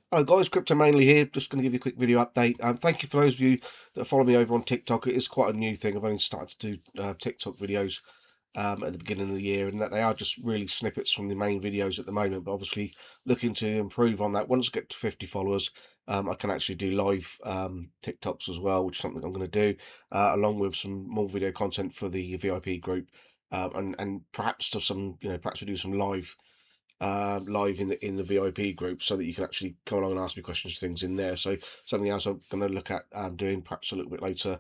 Hello guys, CryptoMainly here. Just going to give you a quick video update. Thank you for those of you that follow me over on TikTok. It is quite a new thing. I've only started to do TikTok videos at the beginning of the year, and that they are just really snippets from the main videos at the moment. But obviously, looking to improve on that. Once I get to 50 followers, I can actually do live TikToks as well, which is something I'm going to do, along with some more video content for the VIP group, and perhaps to some, perhaps we do some live in the VIP group so that you can actually come along and ask me questions, things in there. So something else I'm going to look at doing perhaps a little bit later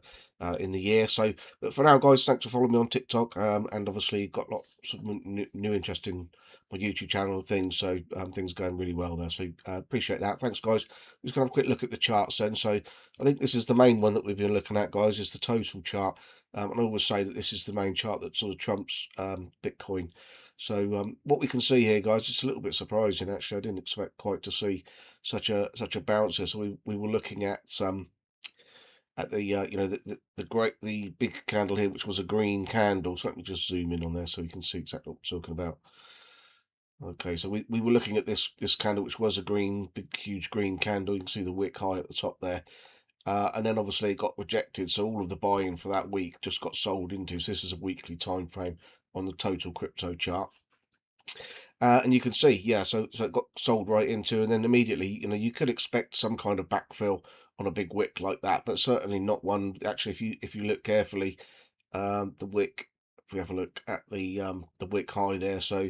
in the year. So, but for now, guys, thanks for following me on TikTok, and obviously got lots of new interest in my YouTube channel things. So things are going really well there. So appreciate that. Thanks, guys. Just gonna have a quick look at the charts then. So I think this is the main one that we've been looking at, guys, is the total chart. And I always say that this is the main chart that sort of trumps Bitcoin. So what we can see here, guys, it's a little bit surprising actually. I didn't expect quite to see such a bouncer. So we were looking at the the big candle here, which was a green candle. So let me just zoom in on there so you can see exactly what we're talking about. Okay, so we were looking at this candle, which was a green, big, huge green candle. You can see the wick high at the top there. And then obviously it got rejected, so all of the buy-in for that week just got sold into. So this is a weekly time frame on the total crypto chart. And you can see, yeah, so it got sold right into, and then immediately, you could expect some kind of backfill on a big wick like that, but certainly not one. Actually, if you look carefully, the wick, if we have a look at the wick high there, so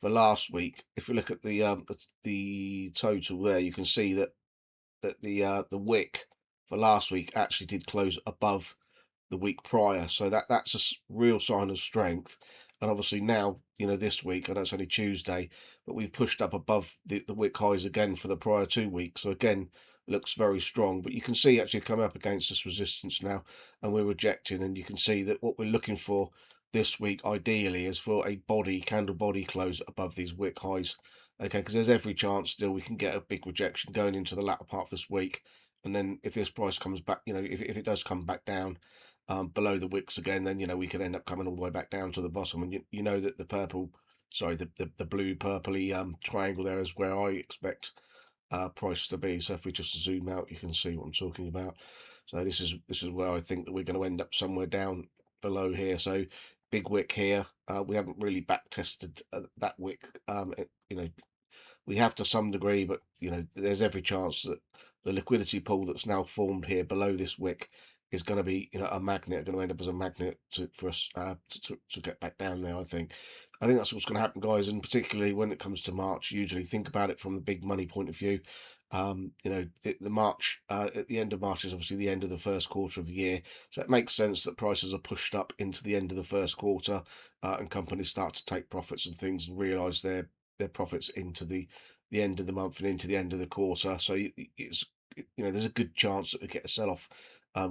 for last week, if you look at the total there, you can see that the wick for last week actually did close above the week prior. So that's a real sign of strength. And obviously now, this week, I know it's only Tuesday, but we've pushed up above the wick highs again for the prior 2 weeks. So again, looks very strong. But you can see actually coming up against this resistance now, and we're rejecting. And you can see that what we're looking for this week, ideally, is for a candle body close above these wick highs. Okay, because there's every chance still we can get a big rejection going into the latter part of this week. And then if this price comes back, if it does come back down below the wicks again, then we could end up coming all the way back down to the bottom. And you know that the purple, sorry, the blue purpley triangle there is where I expect price to be. So if we just zoom out, you can see what I'm talking about. So this is where I think that we're going to end up somewhere down below here. So big wick here. We haven't really back tested that wick. We have to some degree, but there's every chance that the liquidity pool that's now formed here below this wick is going to be a magnet, going to end up as a magnet for us to get back down there. I think that's what's going to happen, guys, and particularly when it comes to March. Usually think about it from the big money point of view. The March at the end of March is obviously the end of the first quarter of the year, so it makes sense that prices are pushed up into the end of the first quarter, and companies start to take profits and things and realize their profits into the end of the month and into the end of the quarter. So there's a good chance that we get a sell off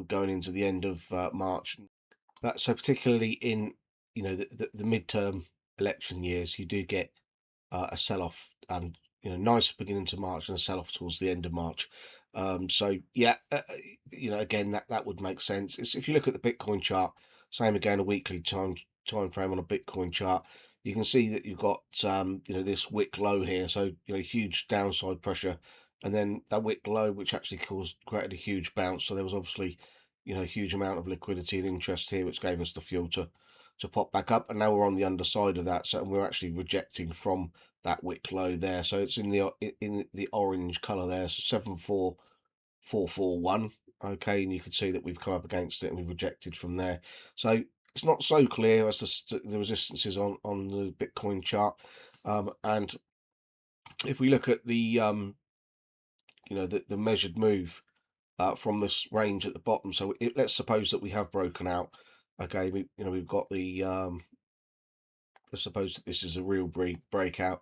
going into the end of March. So particularly in the midterm election years, you do get a sell off, and nice beginning to March and a sell off towards the end of March. So yeah, again that would make sense. If you look at the Bitcoin chart, same again, a weekly time frame on a Bitcoin chart, you can see that you've got this wick low here, so huge downside pressure, and then that wick low, which actually created a huge bounce. So there was obviously a huge amount of liquidity and interest here, which gave us the fuel to pop back up, and now we're on the underside of that, so we're actually rejecting from that wick low there. So it's in the orange color there, so 74441. Okay, and you can see that we've come up against it and we've rejected from there. So it's not so clear as the resistances on the Bitcoin chart. And if we look at the measured move from this range at the bottom, so let's suppose that we have broken out. Okay, we've got the let's suppose that this is a real breakout,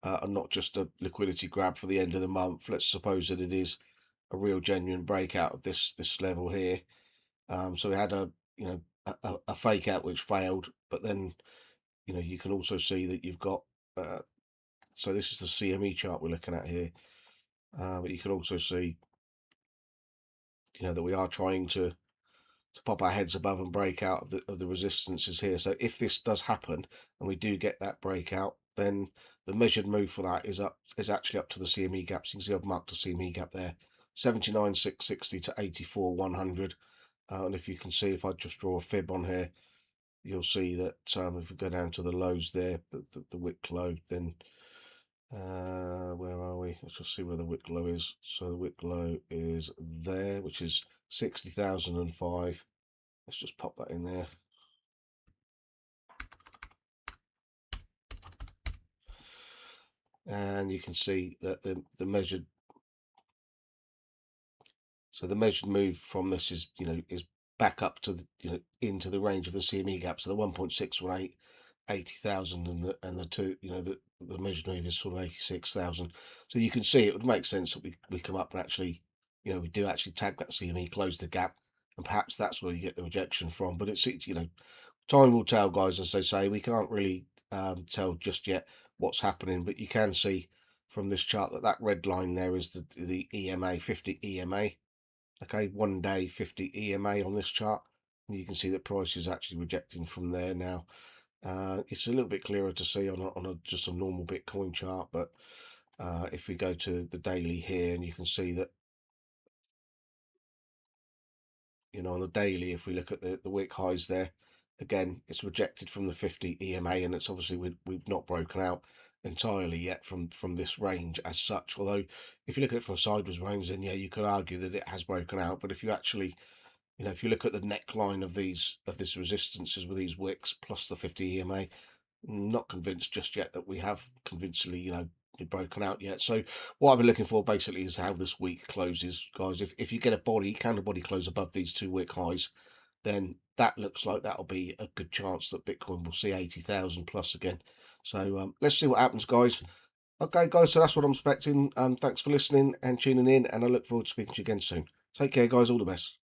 and not just a liquidity grab for the end of the month. Let's suppose that it is a real genuine breakout of this level here. So we had a fake out which failed, but then you can also see that you've got so this is the CME chart we're looking at here, but you can also see that we are trying to pop our heads above and break out of the resistances here. So if this does happen and we do get that breakout, then the measured move for that is actually up to the CME gaps. You can see I've marked a CME gap there, 79,660 to 84,100. And if you can see, if I just draw a fib on here, you'll see that if we go down to the lows there, the wick low, then where are we? Let's just see where the wick low is. So the wick low is there, which is 60,005. Let's just pop that in there. And you can see that the measured, so the measured move from this is, is back up to the, into the range of the CME gap. So the 1.618, 80,000, and the two, the measured move is sort of 86,000. So you can see it would make sense that we come up and actually, we do actually tag that CME, close the gap, and perhaps that's where you get the rejection from. But it's, time will tell, guys. As they say, we can't really tell just yet what's happening, but you can see from this chart that red line there is the EMA, 50 EMA. Okay, 1 day 50 EMA on this chart. And you can see that price is actually rejecting from there now. It's a little bit clearer to see on just a normal Bitcoin chart, but if we go to the daily here, and you can see that, on the daily, if we look at the wick highs there, again, it's rejected from the 50 EMA, and it's obviously we've not broken out entirely yet from this range as such. Although if you look at it from a sideways range, then yeah, you could argue that it has broken out. But if you actually, if you look at the neckline of this resistances with these wicks plus the 50 EMA, not convinced just yet that we have convincingly, broken out yet. So what I've been looking for basically is how this week closes, guys. If you get a candle body close above these 2 wick highs, then that looks like that'll be a good chance that Bitcoin will see 80,000 plus again. So let's see what happens, guys. Okay, guys, so that's what I'm expecting. Thanks for listening and tuning in, and I look forward to speaking to you again soon. Take care, guys. All the best.